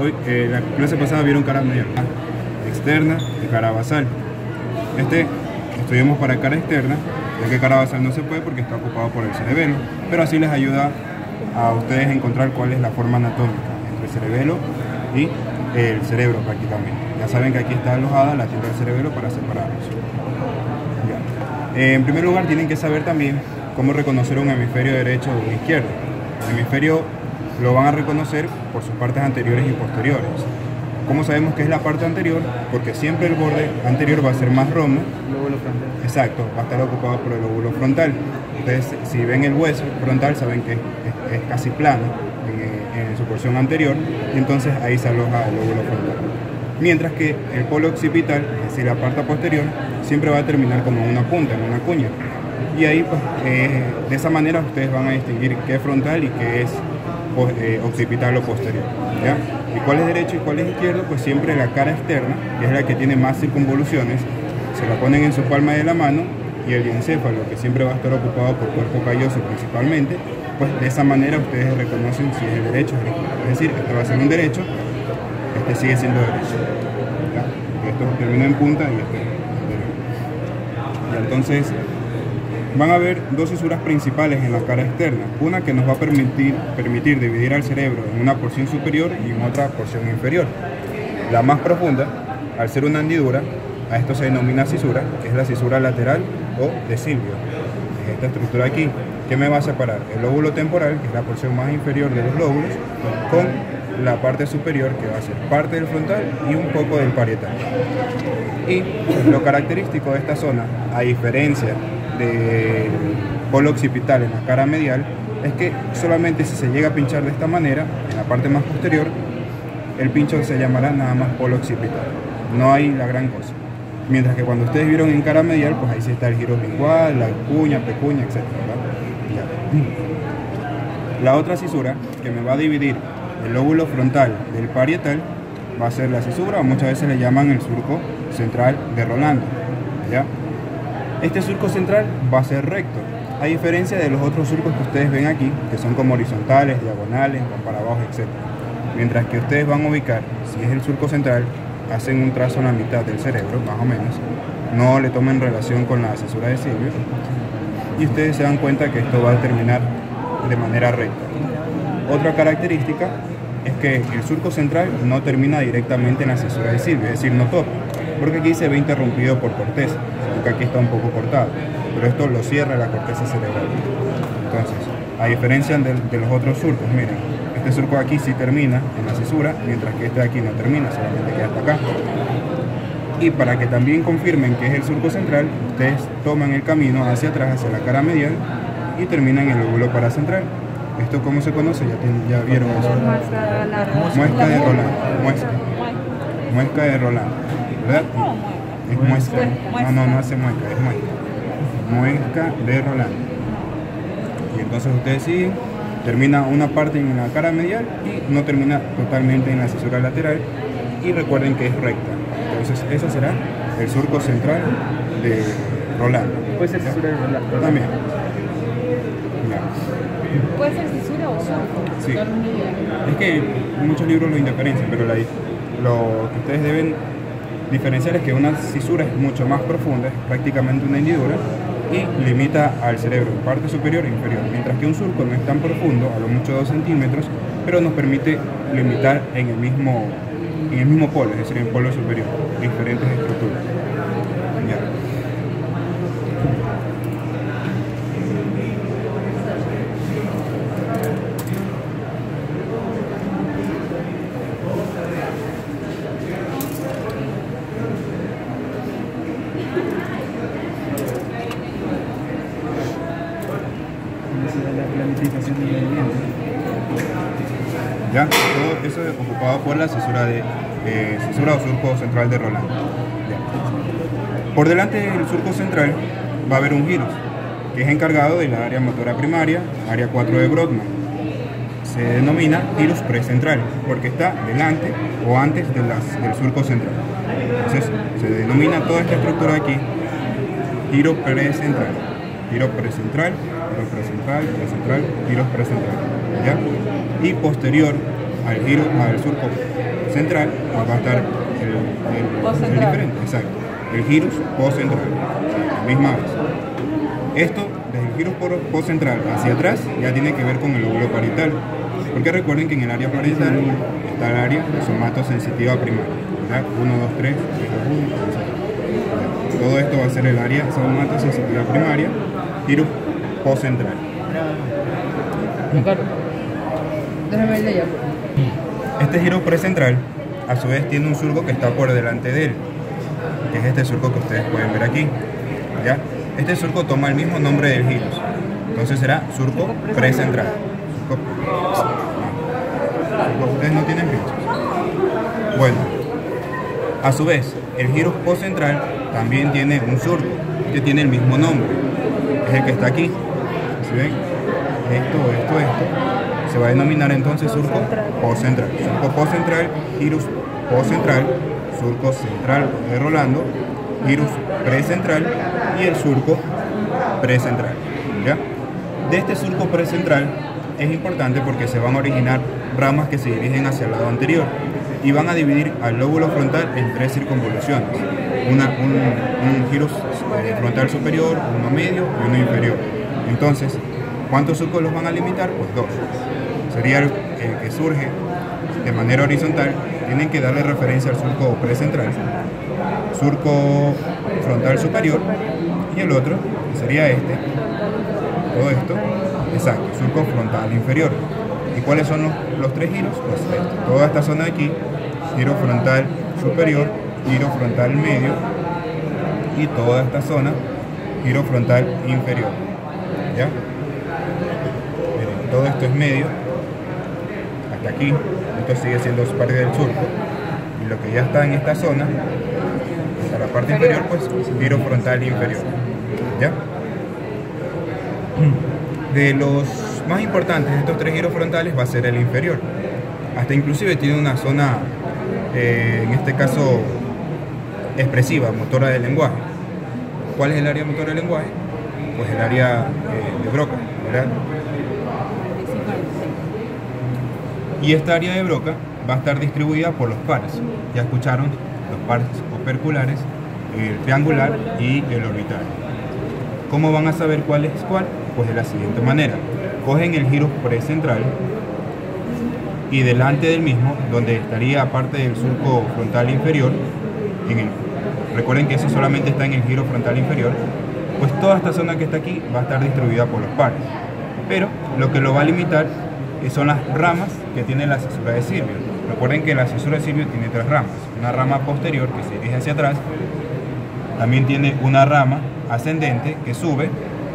hoy, la clase pasada vieron cara medial, externa y cara basal. Estudiamos para cara externa, ya que cara basal no se puede porque está ocupado por el cerebelo, pero así les ayuda a ustedes a encontrar cuál es la forma anatómica entre el cerebelo y el cerebro prácticamente. Ya saben que aquí está alojada la tienda del cerebelo para separarlos. En primer lugar, tienen que saber también cómo reconocer un hemisferio derecho o un izquierdo. El hemisferio lo van a reconocer por sus partes anteriores y posteriores. ¿Cómo sabemos que es la parte anterior? Porque siempre el borde anterior va a ser más romo. Lóbulo frontal. Exacto, va a estar ocupado por el lóbulo frontal. Ustedes, si ven el hueso frontal, saben que es casi plano en su porción anterior, y entonces ahí se aloja el lóbulo frontal. Mientras que el polo occipital, es decir, la parte posterior, siempre va a terminar como una punta, en una cuña. Y ahí, pues, de esa manera ustedes van a distinguir qué es frontal y qué es occipital o posterior, ¿ya? Y cuál es derecho y cuál es izquierdo, pues siempre la cara externa, que es la que tiene más circunvoluciones, se la ponen en su palma de la mano, y el diencéfalo, que siempre va a estar ocupado por cuerpo calloso principalmente, pues de esa manera ustedes reconocen si es el derecho o el izquierdo. Es decir, este va a ser un derecho, este sigue siendo derecho, ¿ya? Esto termina en punta y este derecho. Y entonces van a haber dos fisuras principales en la cara externa, una que nos va a permitir dividir al cerebro en una porción superior y en otra porción inferior. La más profunda, al ser una hendidura, a esto se denomina cisura, que es la cisura lateral o de Silvio. Es esta estructura aquí, que me va a separar el lóbulo temporal, que es la porción más inferior de los lóbulos, con la parte superior, que va a ser parte del frontal y un poco del parietal. Y lo característico de esta zona, a diferencia del polo occipital en la cara medial, es que solamente si se llega a pinchar de esta manera, en la parte más posterior, el pincho se llamará nada más polo occipital. No hay la gran cosa. Mientras que cuando ustedes vieron en cara medial, pues ahí sí está el giro lingual, la cuña, pecuña, etc. La otra cisura que me va a dividir el lóbulo frontal del parietal va a ser la cisura, o muchas veces le llaman el surco central de Rolando, ¿ya? Este surco central va a ser recto, a diferencia de los otros surcos que ustedes ven aquí, que son como horizontales, diagonales, van para abajo, etc. Mientras que ustedes van a ubicar, si es el surco central, hacen un trazo en la mitad del cerebro, más o menos, no le tomen relación con la cisura de Silvio, y ustedes se dan cuenta que esto va a terminar de manera recta. Otra característica es que el surco central no termina directamente en la cisura de Silvio, es decir, no toca, porque aquí se ve interrumpido por corteza, porque aquí está un poco cortado, pero esto lo cierra la corteza cerebral. Entonces, a diferencia de los otros surcos, miren, este surco aquí sí termina en la cisura, mientras que este de aquí no termina, solamente queda hasta acá. Y para que también confirmen que es el surco central, ustedes toman el camino hacia atrás, hacia la cara medial, y terminan en el lóbulo paracentral. ¿Esto cómo se conoce? Ya vieron eso. Muesca de Rolando. Muesca de Rolando, ¿verdad? Es muesca. No hace muesca, es muesca. Muesca de Rolando. Y entonces ustedes siguen, termina una parte en la cara medial y no termina totalmente en la cisura lateral, y recuerden que es recta. Entonces eso será el surco central de Rolando. Puede ser cisura de Rolando. También. ¿Puede ser cisura o surco? Sí. Es que muchos libros lo diferencian, pero lo que ustedes deben diferenciar es que una cisura es mucho más profunda, es prácticamente una hendidura, y limita al cerebro, parte superior e inferior, mientras que un surco no es tan profundo, a lo mucho 2 centímetros, pero nos permite limitar en el mismo polo, es decir, en el polo superior, diferentes estructuras. Ya. ¿Ya? Todo eso es ocupado por la cisura o surco central de Rolando. ¿Ya? Por delante del surco central va a haber un giro, que es encargado de la área motora primaria, área 4 de Brodmann. Se denomina gyrus precentral, porque está delante o antes del surco central. Entonces, se denomina toda esta estructura aquí giro precentral. Giro precentral, giro precentral, precentral, giro precentral. ¿Ya? Y posterior al surco central, pues va a estar el diferente, exacto. El gyrus postcentral, la misma vez. Esto, desde el gyrus postcentral hacia atrás, ya tiene que ver con el lóbulo parietal. Porque recuerden que en el área parietal está el área somatosensitiva primaria, ¿verdad? 1, 2, 3, 1, todo esto va a ser el área somatosensitiva primaria, gyrus postcentral. Déjame el de ella. Este giro precentral, a su vez, tiene un surco que está por delante de él, que es este surco que ustedes pueden ver aquí, ¿ya? Este surco toma el mismo nombre del gyrus, entonces será surco precentral. Ustedes no tienen pinchos. Bueno, a su vez, el gyrus postcentral también tiene un surco que tiene el mismo nombre, es el que está aquí. ¿Sí ven? Esto, se va a denominar entonces surco postcentral. Surco postcentral, gyrus postcentral, surco central de Rolando, gyrus precentral y el surco precentral. ¿Ya? De este surco precentral es importante porque se van a originar ramas que se dirigen hacia el lado anterior y van a dividir al lóbulo frontal en 3 circunvoluciones. Un gyrus frontal superior, uno medio y uno inferior. Entonces, ¿cuántos surcos los van a limitar? Pues 2. Sería el que surge de manera horizontal. Tienen que darle referencia al surco precentral, surco frontal superior, y el otro, que sería este, todo esto, exacto, surco frontal inferior. ¿Y cuáles son los 3 giros? Pues esto, toda esta zona de aquí, giro frontal superior, giro frontal medio, y toda esta zona, giro frontal inferior. ¿Ya? Miren, todo esto es medio, hasta aquí, esto sigue siendo parte del surco, y lo que ya está en esta zona, hasta la parte inferior, pues giro frontal inferior. ¿Ya? De los más importantes de estos 3 giros frontales va a ser el inferior. Hasta inclusive tiene una zona, en este caso, expresiva, motora del lenguaje. ¿Cuál es el área motora del lenguaje? Pues el área de Broca, ¿verdad? Y esta área de Broca va a estar distribuida por los pares. Ya escucharon los pares operculares, el triangular y el orbital. ¿Cómo van a saber cuál es cuál? Pues de la siguiente manera. Cogen el giro precentral y delante del mismo, donde estaría aparte del surco frontal inferior, recuerden que eso solamente está en el giro frontal inferior, pues toda esta zona que está aquí va a estar distribuida por los pares. Pero lo que lo va a limitar son las ramas que tiene la cisura de Silvio. Recuerden que la cisura de Silvio tiene 3 ramas. Una rama posterior que se dirige hacia atrás, también tiene una rama ascendente que sube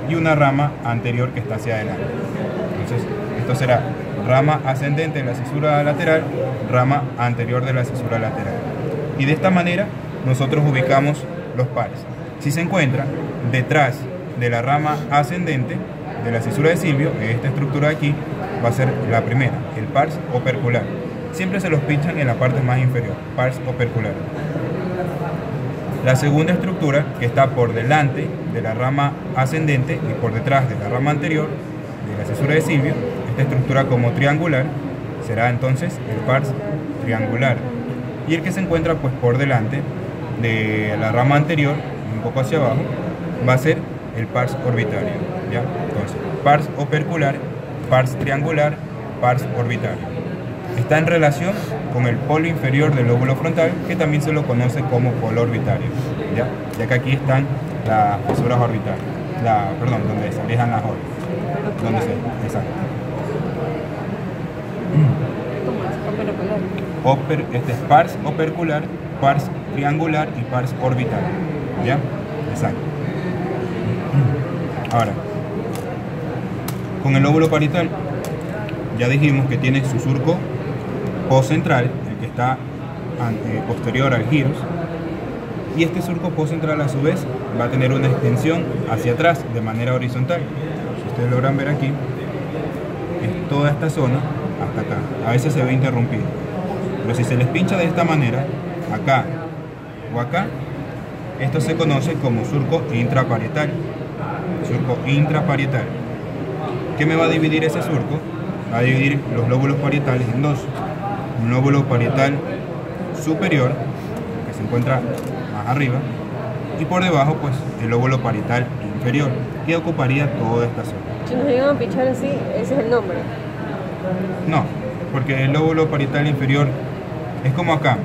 y una rama anterior que está hacia adelante. Entonces, esto será rama ascendente de la cisura lateral, rama anterior de la cisura lateral. Y de esta manera nosotros ubicamos los pares. Si se encuentra detrás de la rama ascendente de la cisura de Silvio, esta estructura de aquí va a ser la primera, el pars opercular. Siempre se los pinchan en la parte más inferior, pars opercular. La segunda estructura, que está por delante de la rama ascendente y por detrás de la rama anterior de la cisura de Silvio, esta estructura como triangular, será entonces el pars triangular. Y el que se encuentra pues por delante de la rama anterior, un poco hacia abajo, va a ser el pars orbitario. ¿Ya? Entonces, pars opercular, pars triangular, pars orbitario. Está en relación con el polo inferior del lóbulo frontal, que también se lo conoce como polo orbitario, ya que aquí están las fisuras orbitales, donde se alejan las órbitas. Exacto. Este es pars opercular, pars triangular y pars orbital. ¿Ya? Exacto. Ahora, con el lóbulo parietal, ya dijimos que tiene su surco postcentral, el que está posterior al gyrus, y este surco postcentral a su vez va a tener una extensión hacia atrás de manera horizontal. Si ustedes logran ver aquí, es toda esta zona hasta acá. A veces se ve interrumpido, pero si se les pincha de esta manera, acá o acá, esto se conoce como surco intraparietal. Surco intraparietal. ¿Qué me va a dividir ese surco? Va a dividir los lóbulos parietales en 2. un lóbulo parietal superior, que se encuentra más arriba, y por debajo pues el lóbulo parietal inferior, que ocuparía toda esta zona. Si nos llegan a pinchar así, ese es el nombre. No, porque el lóbulo parietal inferior es como acá.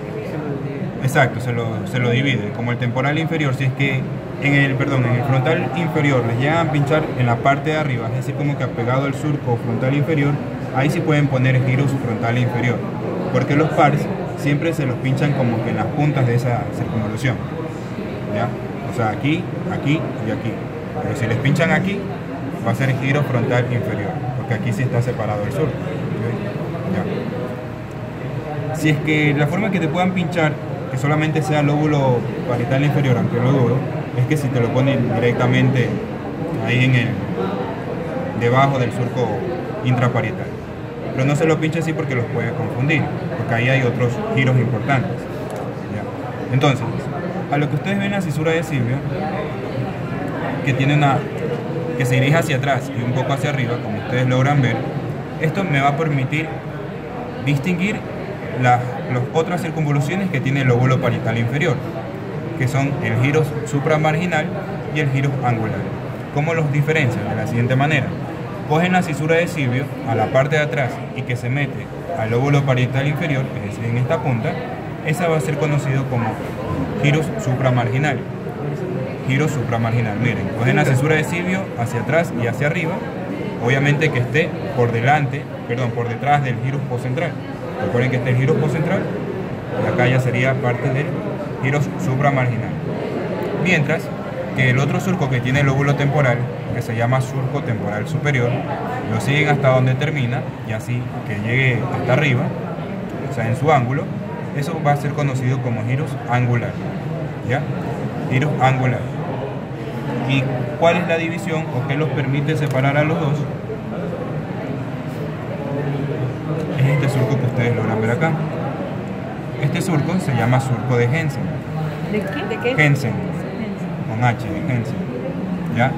Exacto, se lo divide, como el temporal inferior. Si es que en el frontal inferior les llegan a pinchar en la parte de arriba, es decir, como que apegado al surco frontal inferior, ahí sí pueden poner giros frontal inferior, porque los pares siempre se los pinchan como que en las puntas de esa circunvolución, ¿ya? O sea, aquí, aquí y aquí. Pero si les pinchan aquí, va a ser giro frontal inferior, porque aquí sí está separado el surco, ¿ok? Ya. Si es que la forma que te puedan pinchar, que solamente sea lóbulo parietal inferior, aunque lo dudo, es que si te lo ponen directamente ahí en el debajo del surco intraparietal. Pero no se lo pinche así porque los puede confundir, porque ahí hay otros giros importantes. ¿Ya? Entonces, a lo que ustedes ven la cisura de Silvio, que tiene que se dirige hacia atrás y un poco hacia arriba, como ustedes logran ver, esto me va a permitir distinguir las otras circunvoluciones que tiene el lóbulo parietal inferior, que son el giro supramarginal y el giro angular. ¿Cómo los diferencian? De la siguiente manera: cogen la cisura de Silvio a la parte de atrás y que se mete al lóbulo parietal inferior, es decir, en esta punta, esa va a ser conocido como giro supramarginal. Giro supramarginal. Miren, cogen la cisura de Silvio hacia atrás y hacia arriba, obviamente que esté por detrás del giro central. Recuerden que este es el giro central y acá ya sería parte del giro supramarginal. Mientras que el otro surco que tiene el lóbulo temporal, que se llama surco temporal superior, lo siguen hasta donde termina y así que llegue hasta arriba, o sea, en su ángulo, eso va a ser conocido como giro angular. ¿Ya? Giro angular. ¿Y cuál es la división o qué los permite separar a los dos? Es este surco que ustedes logran ver acá. Este surco se llama surco de Jensen. ¿De qué? ¿De qué? Jensen, con H, de Jensen, ¿ya?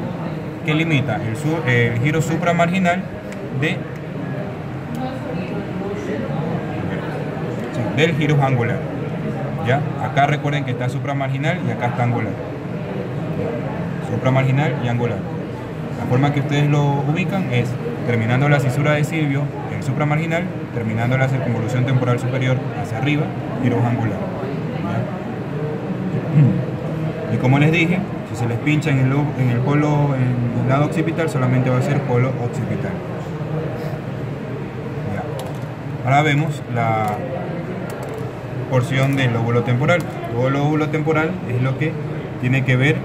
Que limita el giro supramarginal del giro angular, ¿ya? Acá recuerden que está supramarginal y acá está angular. Supramarginal y angular. La forma que ustedes lo ubican es terminando la cisura de Silvio, el supramarginal, terminando la circunvolución temporal superior hacia arriba, giro angular. ¿Ya? Y como les dije, si se les pincha en el polo, en el lado occipital, solamente va a ser polo occipital. ¿Ya? Ahora vemos la porción del lóbulo temporal. Todo el lóbulo temporal es lo que tiene que ver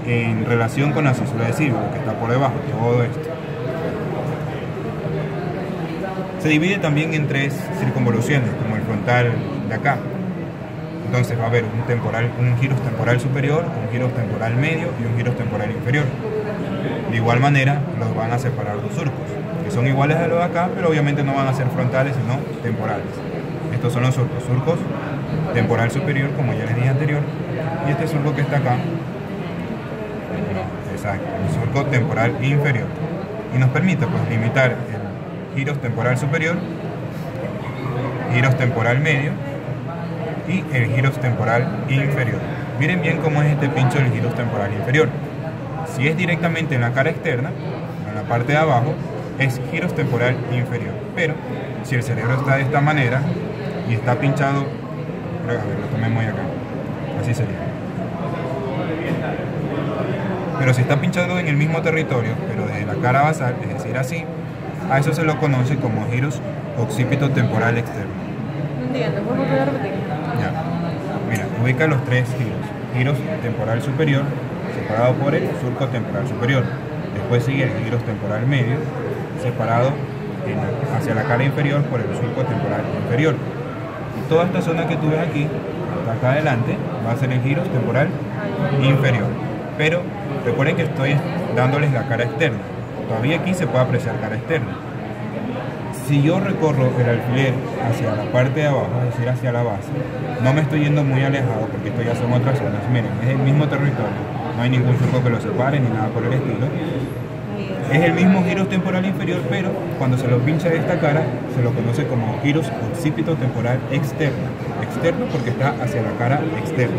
en relación con la cisura de Silvio, lo que está por debajo, todo esto. Se divide también en tres circunvoluciones, como el frontal de acá. Entonces va a haber un giro temporal superior, un giro temporal medio y un giro temporal inferior. De igual manera los van a separar dos surcos, que son iguales a los de acá, pero obviamente no van a ser frontales, sino temporales. Estos son los surcos. Surcos temporal superior, como ya les dije anterior, y este surco que está acá, exacto, el surco temporal inferior. Y nos permite pues limitar el giro temporal superior, giros temporal medio y el giro temporal inferior. Miren bien cómo es este pincho del giro temporal inferior. Si es directamente en la cara externa, en la parte de abajo, es giro temporal inferior. Pero si el cerebro está de esta manera y está pinchado, a ver, lo tomemos acá, así sería. Pero si está pinchado en el mismo territorio, pero desde la cara basal, es decir, así, a eso se lo conoce como giros occipito temporal externo. No entiendo, ¿puedo volver a repetir? Ya. Mira, ubica los tres giros. Giros temporal superior, separado por el surco temporal superior. Después sigue el giro temporal medio, separado hacia la cara inferior por el surco temporal inferior. Y toda esta zona que tú ves aquí, hasta acá adelante, va a ser el giro temporal inferior. Pero recuerden que estoy dándoles la cara externa. Todavía aquí se puede apreciar cara externa. Si yo recorro el alfiler hacia la parte de abajo, es decir, hacia la base, no me estoy yendo muy alejado porque esto ya son otras zonas. Miren, es el mismo territorio. No hay ningún surco que lo separe ni nada por el estilo. Es el mismo giros temporal inferior, pero cuando se lo pincha de esta cara, se lo conoce como giros occipito temporal externo. Externo porque está hacia la cara externa,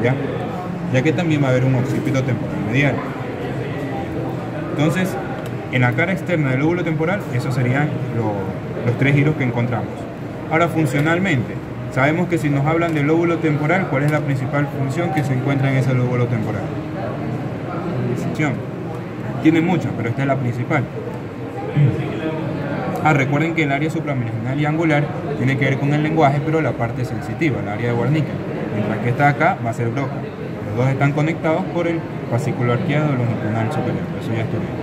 ¿ya? Ya que también va a haber un occipito temporal medial. Entonces, en la cara externa del lóbulo temporal, esos serían los tres giros que encontramos. Ahora, funcionalmente, sabemos que si nos hablan del lóbulo temporal, ¿cuál es la principal función que se encuentra en ese lóbulo temporal? Tiene muchas, pero esta es la principal. Recuerden que el área supramarginal y angular tiene que ver con el lenguaje, pero la parte sensitiva, el área de Wernicke. Mientras que esta acá va a ser Broca. Los dos están conectados por el fascículo arqueado longitudinal superior. Eso ya estoy viendo.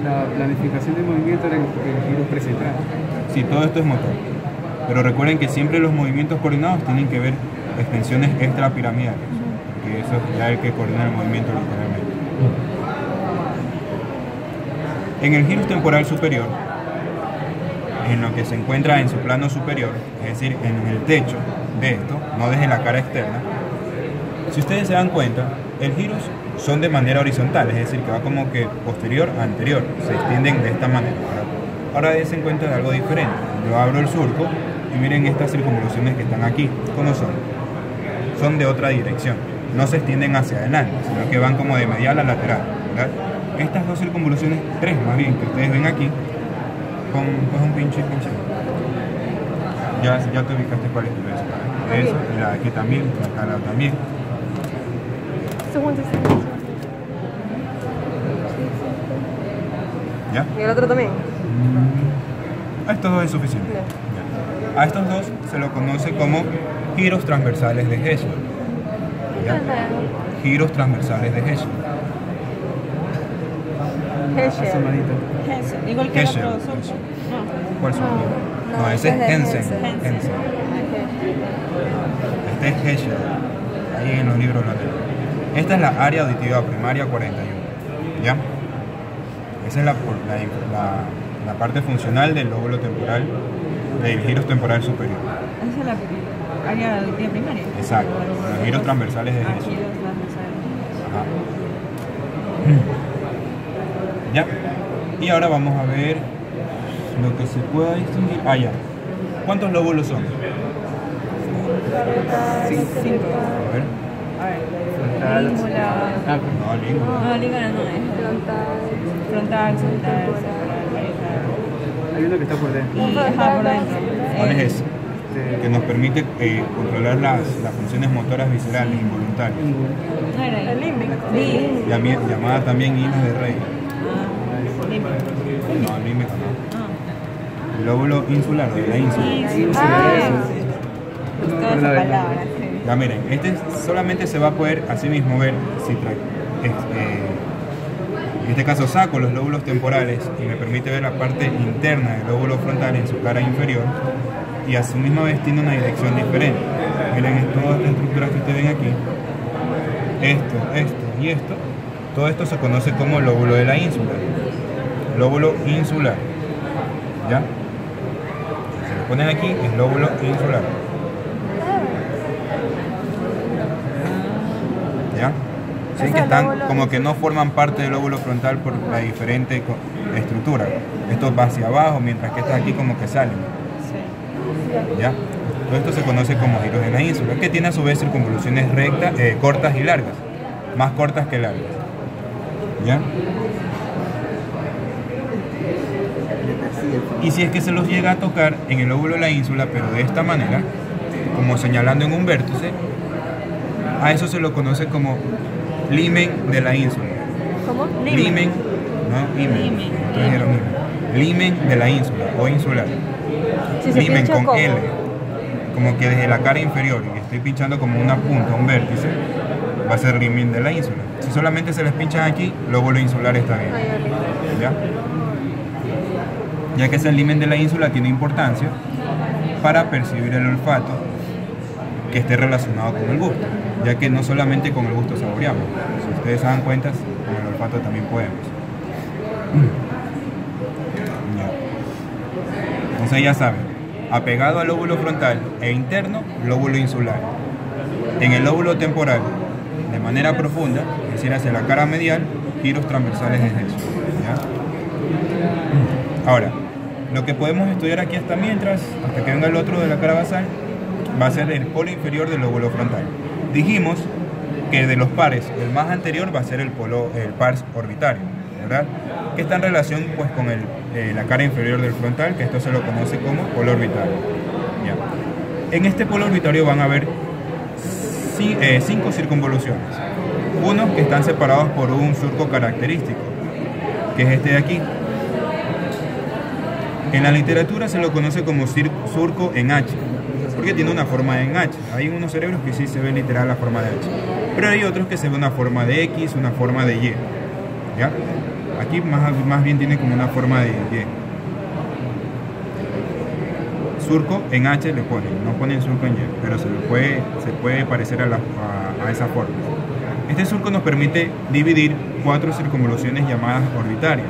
La planificación de movimiento era el giro precentral. Sí, todo esto es motor. Pero recuerden que siempre los movimientos coordinados tienen que ver extensiones extrapiramidales, porque eso es ya el que coordina el movimiento literalmente. En el giro temporal superior, en lo que se encuentra en su plano superior, es decir, en el techo de esto, no desde la cara externa, si ustedes se dan cuenta, el giros son de manera horizontal, es decir, que va como que posterior a anterior, se extienden de esta manera. Ahora dense cuenta de algo diferente. Yo abro el surco y miren estas circunvoluciones que están aquí. ¿Cómo son? Son de otra dirección. No se extienden hacia adelante, sino que van como de medial a lateral, ¿verdad? Estas dos circunvoluciones, tres más bien, que ustedes ven aquí, con un pinche. Ya te ubicaste cuál es tu vez. Esa, y la de aquí también, la cara también. ¿Ya? ¿Y el otro también? A estos dos es suficiente. Ya. A estos dos se lo conoce como giros transversales de Heschel. ¿Ya? Giros transversales de Heschel. Heschel. Igual que el Heschel. otro son. ¿Cuál son? No, ese es Hensen. Hensen. Este es Heschel. Ahí en los libros lo tengo. Esta es la área auditiva primaria 41. ¿Ya? Esa es la parte funcional del lóbulo temporal, del giro temporal superior. Esa es la área auditiva primaria. Exacto, los giros transversales de Heschel. Giros transversales. Ajá. Ya. Y ahora vamos a ver lo que se pueda distinguir. Ya. ¿Cuántos lóbulos son? 5. A ver. A ver. Frontal. Língula. No, língula. No, língula no es. Frontal, central, parietal. Hay uno que está por dentro. Y por dentro. ¿Cuál es ese? Que nos permite controlar las funciones motoras viscerales involuntarias. No era El límbico. Llamada también hinas de Rey. Límbico. No, el límbico no. El lóbulo insular, de la ínsula. Toda esa palabra. Ya miren, este solamente se va a poder así mismo ver si en este caso saco los lóbulos temporales y me permite ver la parte interna del lóbulo frontal en su cara inferior, y a su misma vez tiene una dirección diferente. Miren todas estas estructuras que ustedes ven aquí, esto y esto, todo esto se conoce como lóbulo de la ínsula, lóbulo insular. ¿Ya? Si lo ponen aquí, es lóbulo insular. ¿Ya? Sí, que están como que no forman parte del lóbulo frontal por la diferente estructura. Esto va hacia abajo, mientras que estas aquí como que salen. ¿Ya? Todo esto se conoce como giros de la ínsula, que tiene a su vez circunvoluciones rectas, cortas y largas, más cortas que largas. ¿Ya? Y si es que se los llega a tocar en el lóbulo de la ínsula, pero de esta manera, como señalando en un vértice, a eso se lo conoce como limen de la ínsula. ¿Cómo? Limen, no, limen. Entonces era limen de la ínsula o insular. Si se Limen pincha, con ¿cómo? L, como que desde la cara inferior, y estoy pinchando como una punta, un vértice, va a ser limen de la ínsula. Si solamente se les pinchan aquí, lóbulo insular está bien. ¿Ya? Ya que ese limen de la ínsula tiene importancia para percibir el olfato que esté relacionado con el gusto, ya que no solamente con el gusto saboreamos, si ustedes se dan cuenta, con el olfato también podemos. Ya. Entonces ya saben, apegado al lóbulo frontal e interno, lóbulo insular. En el lóbulo temporal, de manera profunda, es decir, hacia la cara medial, giros transversales es eso, ¿ya? Ahora, lo que podemos estudiar aquí hasta que venga el otro de la cara basal, va a ser el polo inferior del lóbulo frontal. Dijimos que de los pares, el más anterior va a ser el pars orbitario, ¿verdad? Que está en relación pues con la cara inferior del frontal, que esto se lo conoce como polo orbitario. ¿Ya? En este polo orbitario van a haber 5 circunvoluciones. Unos que están separados por un surco característico, que es este de aquí. En la literatura se lo conoce como surco en H, porque tiene una forma en H. Hay unos cerebros que sí se ve literal la forma de H, pero hay otros que se ve una forma de X, una forma de Y. ¿Ya? Aquí más bien tiene como una forma de Y. Surco en H le ponen, no ponen surco en Y, pero se puede parecer a esa forma. Este surco nos permite dividir 4 circunvoluciones llamadas orbitarias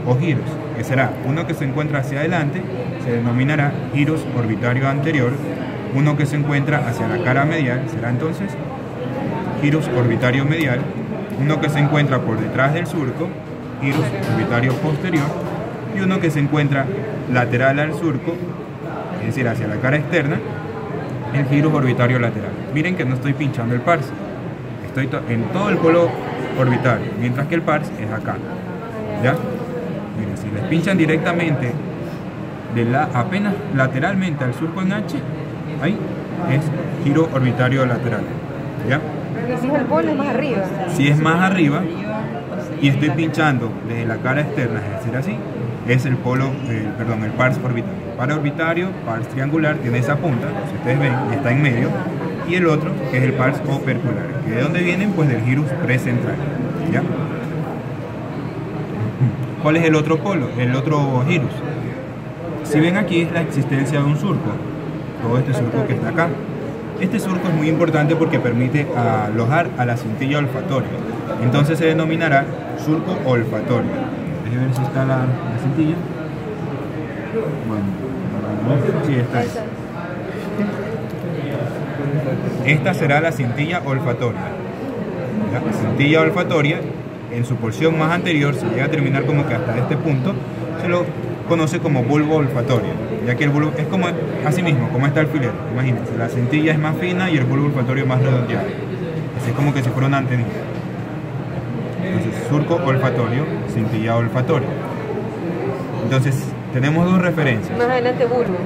o giros, que será uno que se encuentra hacia adelante, se denominará giros orbitario anterior. Uno que se encuentra hacia la cara medial será entonces giros orbitario medial. Uno que se encuentra por detrás del surco, giros orbitario posterior. Y uno que se encuentra lateral al surco, es decir, hacia la cara externa, el giros orbitario lateral. Miren que no estoy pinchando el pars, estoy en todo el polo orbitario, mientras que el pars es acá. ¿Ya? Miren, si les pinchan directamente apenas lateralmente al surco en H, ahí es giro orbitario lateral. ¿Ya? Y si es el polo es más arriba. Si es más arriba y estoy pinchando desde la cara externa, es decir, así, es el pars orbitario. Pars orbitario, pars triangular, tiene esa punta, si ustedes ven, está en medio, y el otro, que es el pars opercular, que de dónde vienen, pues del girus precentral. ¿Ya? ¿Cuál es el otro polo? El otro girus. Si ven aquí es la existencia de un surco, todo este surco que está acá. Este surco es muy importante porque permite alojar a la cintilla olfatoria. Entonces se denominará surco olfatorio. Déjenme ver si está la cintilla. Bueno, sí, está. Esta será la cintilla olfatoria. La cintilla olfatoria, en su porción más anterior, se llega a terminar como que hasta este punto, se lo conoce como bulbo olfatorio, ya que el bulbo es como así mismo, como está el alfiler. Imagínense, la cintilla es más fina y el bulbo olfatorio más redondeado. Así es como que si fuera una antenita. Entonces, surco olfatorio, cintilla olfatoria. Entonces, tenemos dos referencias. Más adelante bulbo.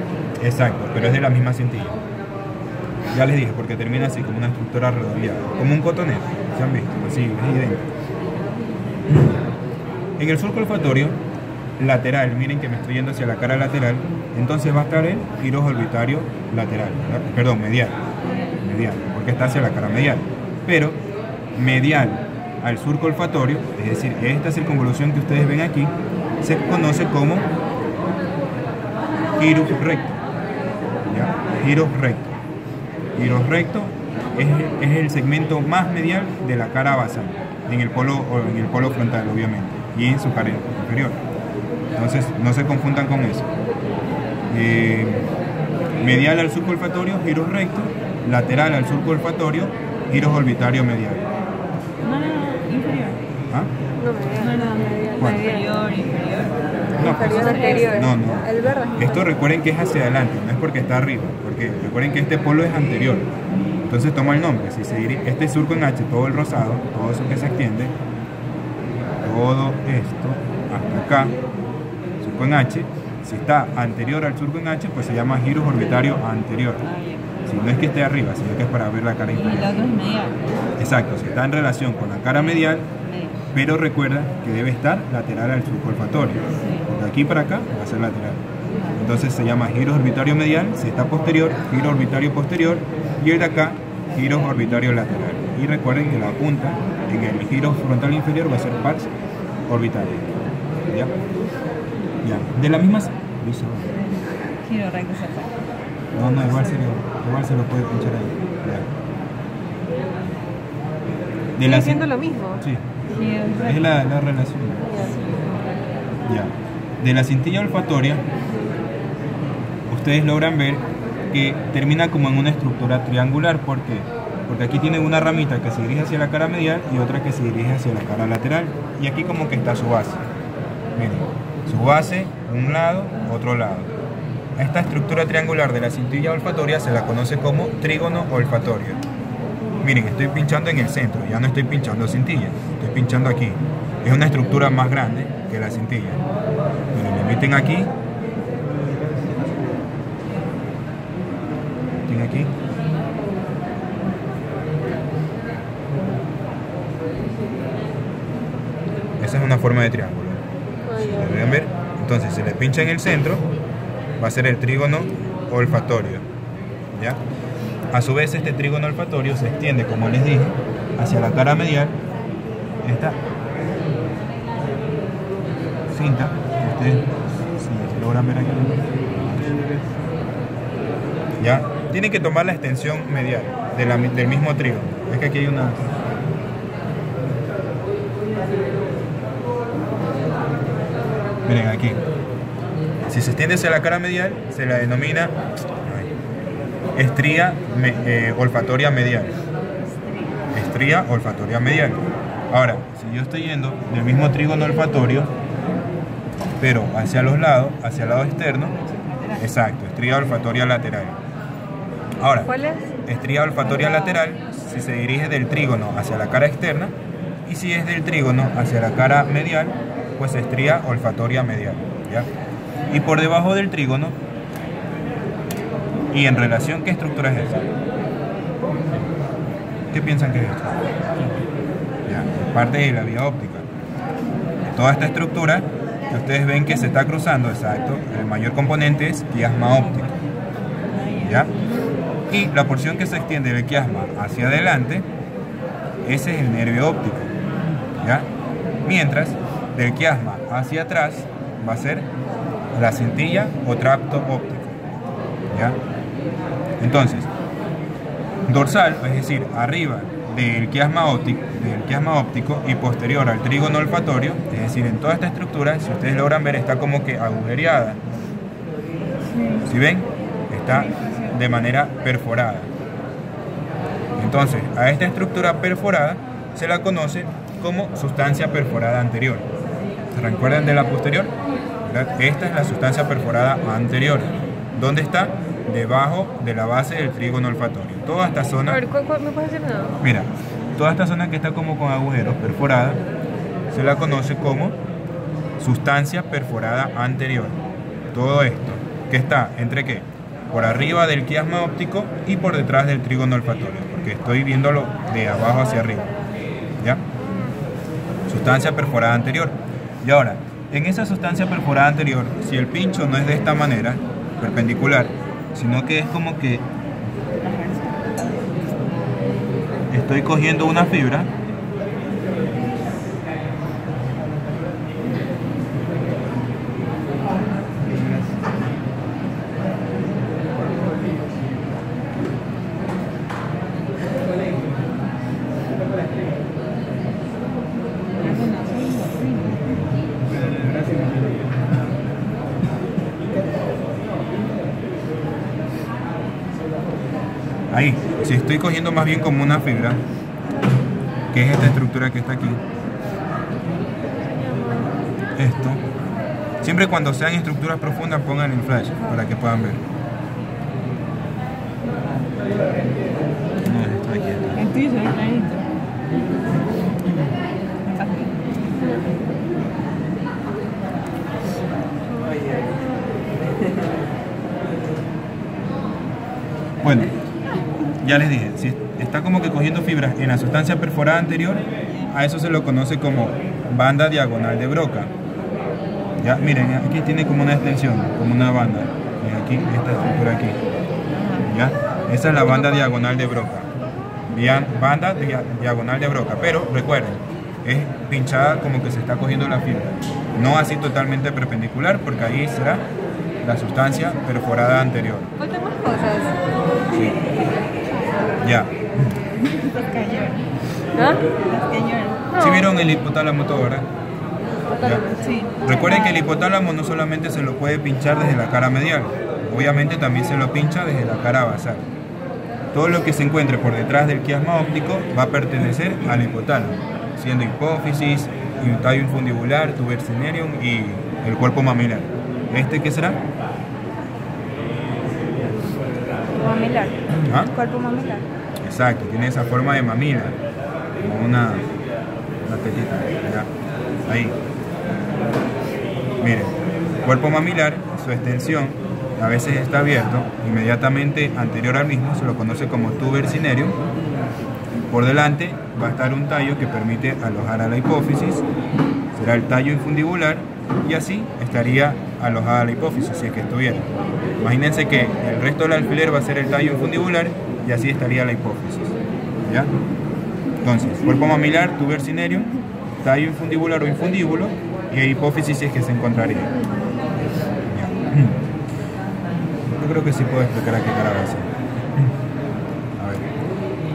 Exacto, pero es de la misma cintilla. Ya les dije, porque termina así, como una estructura redondeada, como un cotonete. ¿Se han visto? Así, es idéntico. En el surco olfatorio lateral, miren que me estoy yendo hacia la cara lateral, entonces va a estar el giros orbitario lateral, ¿verdad? Perdón, medial, porque está hacia la cara medial, pero medial al surco olfatorio, es decir, esta circunvolución que ustedes ven aquí, se conoce como giros recto, ¿ya? Giros recto. Giros recto es el segmento más medial de la cara basal, en el polo frontal, obviamente, y en su cara inferior. Entonces, no se confundan con eso. Medial al surco olfatorio, giros recto. Lateral al surco olfatorio, giros orbitario medial. No, inferior. ¿Ah? No, Inferior. inferior anterior. No. El verde. Esto recuerden que es hacia adelante, no es porque está arriba, porque recuerden que este polo es anterior. Entonces toma el nombre. Si se dirige este surco en H, todo el rosado, todo eso que se extiende, todo esto hasta acá, surco en H, si está anterior al surco en H, pues se llama giros orbitario anterior. Si no es que esté arriba, sino que es para ver la cara Y inferior. la otra es medial. Exacto, si está en relación con la cara medial, pero recuerda que debe estar lateral al surco olfatorio. De aquí para acá va a ser lateral. Entonces se llama giros orbitario medial, si está posterior, giro orbitario posterior, y el de acá, giros orbitario lateral. Y recuerden que la punta en el giro frontal inferior va a ser pars orbitario. ¿Ya? Ya. De la misma... Giro recto se fue. No, igual se lo puede pinchar ahí. Ya. Sigue siendo lo mismo. Sí, Giro es recto. la relación. Ya. De la cintilla olfatoria, ustedes logran ver que termina como en una estructura triangular. ¿Por qué? Porque aquí tiene una ramita que se dirige hacia la cara medial y otra que se dirige hacia la cara lateral. Y aquí como que está su base. Miren, su base, un lado, otro lado. A esta estructura triangular de la cintilla olfatoria se la conoce como trígono olfatorio. Miren, estoy pinchando en el centro, ya no estoy pinchando cintilla, estoy pinchando aquí. Es una estructura más grande que la cintilla. Miren, le meten aquí. Meten aquí. Esa es una forma de triángulo. Si lo pueden ver, entonces se le pincha en el centro, va a ser el trígono olfatorio. ¿Ya? A su vez, este trígono olfatorio se extiende, como les dije, hacia la cara medial. Esta cinta, ustedes si logran ver aquí, ya tienen que tomar la extensión medial del mismo trígono. Es que aquí hay una. Miren aquí. Si se extiende hacia la cara medial, se la denomina estría olfatoria medial. Estría olfatoria medial. Ahora, si yo estoy yendo del mismo trígono olfatorio, pero hacia los lados, hacia el lado externo, exacto, estría olfatoria lateral. Ahora, ¿Cuál es? estría olfatoria lateral si se dirige del trígono hacia la cara externa, y si es del trígono hacia la cara medial, pues estría olfatoria medial, ¿ya? Y por debajo del trígono, y en relación, ¿qué estructura es esta? ¿Qué piensan que es esto? Ya, es parte de la vía óptica. Toda esta estructura que ustedes ven que se está cruzando, exacto, el mayor componente es quiasma óptico, ¿ya? Y la porción que se extiende del quiasma hacia adelante, ese es el nervio óptico, ¿ya? Mientras del quiasma hacia atrás va a ser la cintilla o tracto óptico, ¿ya? Entonces, dorsal, es decir, arriba del quiasma óptico y posterior al trígono olfatorio, es decir, en toda esta estructura, si ustedes logran ver, está como que agujereada. ¿Sí ven? Está de manera perforada. Entonces, a esta estructura perforada se la conoce como sustancia perforada anterior. ¿Se recuerdan de la posterior? ¿Verdad? Esta es la sustancia perforada anterior. ¿Dónde está? Debajo de la base del trígono olfatorio. Toda esta zona. A ver, ¿me puedes decir nada? Mira, toda esta zona que está como con agujeros perforada se la conoce como sustancia perforada anterior. Todo esto que está entre qué? Por arriba del quiasma óptico y por detrás del trígono olfatorio, porque estoy viéndolo de abajo hacia arriba, ¿ya? Sustancia perforada anterior. Y ahora, en esa sustancia perforada anterior, si el pincho no es de esta manera, perpendicular, sino que es como que estoy cogiendo una fibra ahí, si estoy cogiendo más bien como una fibra, que es esta estructura que está aquí, esto, siempre cuando sean estructuras profundas pongan el flash para que puedan ver. No, esto aquí está. El tuyo se ve clarito. Bueno, ya les dije, si está como que cogiendo fibras en la sustancia perforada anterior, a eso se lo conoce como banda diagonal de Broca. Ya, miren, aquí tiene como una extensión, como una banda. Y aquí, esta estructura aquí. Ya, esa es la banda diagonal de Broca. Banda diagonal de Broca, pero recuerden, es pinchada como que se está cogiendo la fibra. No así totalmente perpendicular, porque ahí será la sustancia perforada anterior. Faltan más cosas. Sí. Ya. ¿Ah? No. ¿Sí vieron el hipotálamo todo, verdad? Ya. Sí. Recuerden que el hipotálamo no solamente se lo puede pinchar desde la cara medial, obviamente también se lo pincha desde la cara basal. todo lo que se encuentre por detrás del quiasma óptico va a pertenecer al hipotálamo, siendo hipófisis, tallo infundibular, tuber cinereum y el cuerpo mamilar. ¿Este qué será? Mamilar. ¿Ah? Cuerpo mamilar. Exacto, tiene esa forma de mamila, como una tetita, ¿ya? Ahí. Miren, cuerpo mamilar, su extensión a veces está abierto, inmediatamente anterior al mismo se lo conoce como tuber cinereum. Por delante va a estar un tallo que permite alojar a la hipófisis, será el tallo infundibular y así estaría alojada la hipófisis si es que estuviera. Imagínense que el resto del alfiler va a ser el tallo infundibular y así estaría la hipófisis, ¿ya? Entonces, cuerpo mamilar, tuber cinereum, tallo infundibular o infundíbulo y hipófisis si es que se encontraría. Ya. Yo creo que sí puedo explicar aquí cara basal. A ver.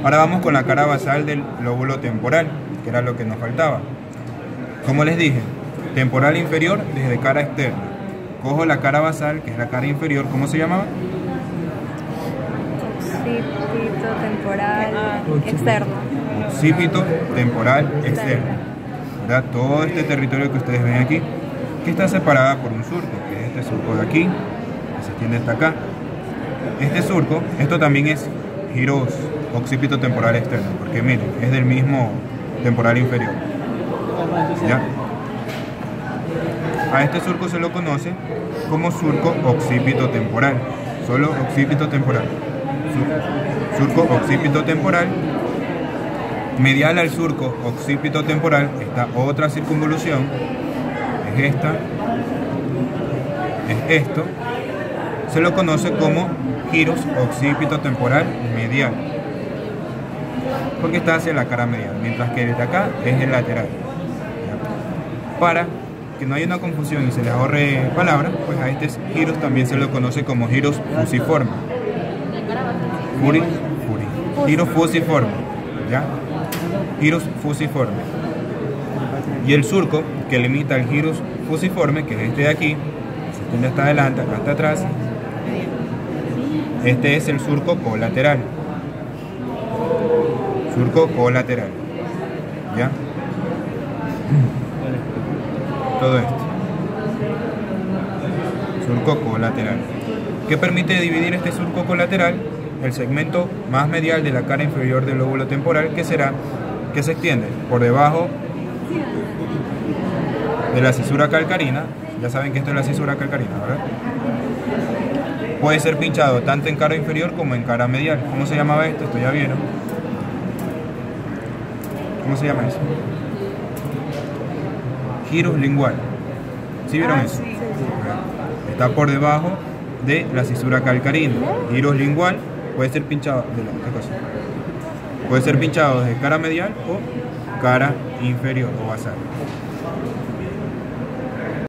Ahora vamos con la cara basal del lóbulo temporal, que era lo que nos faltaba. Como les dije, temporal inferior desde cara externa. Cojo la cara basal, que es la cara inferior, ¿cómo se llamaba? Occipito temporal externo. Occipito temporal externo. ¿Verdad? Todo este territorio que ustedes ven aquí, que está separada por un surco, que es este surco de aquí, que se extiende hasta acá. Este surco, esto también es giros occipito temporal externo, porque miren, es del mismo temporal inferior. ¿Ya? A este surco se lo conoce como surco occipito temporal, solo occipito temporal. Surco occipito temporal. Medial al surco occipito temporal está otra circunvolución, es esta, es esto, se lo conoce como giros occipito temporal medial, porque está hacia la cara medial, mientras que desde acá es el lateral. Para que no haya una confusión y se les ahorre palabras, pues a este giros también se lo conoce como giros fusiforme. Giros fusiforme, ¿ya? Giros fusiforme. Y el surco que limita el giros fusiforme, que es este de aquí, se extiende hasta adelante, hasta atrás, este es el surco colateral. Surco colateral, ¿ya? Todo esto. Surco colateral. ¿Qué permite dividir este surco colateral? El segmento más medial de la cara inferior del lóbulo temporal, que será que se extiende por debajo de la cisura calcarina. Ya saben que esto es la cisura calcarina, ¿verdad? Puede ser pinchado tanto en cara inferior como en cara medial. ¿Cómo se llamaba esto? Esto ya vieron. ¿Cómo se llama eso? Giros lingual. ¿Sí vieron eso? Sí. Está por debajo de la cisura calcarina. Giros lingual puede ser pinchado de ¿qué cosa? Puede ser pinchado desde cara medial o cara inferior o basal.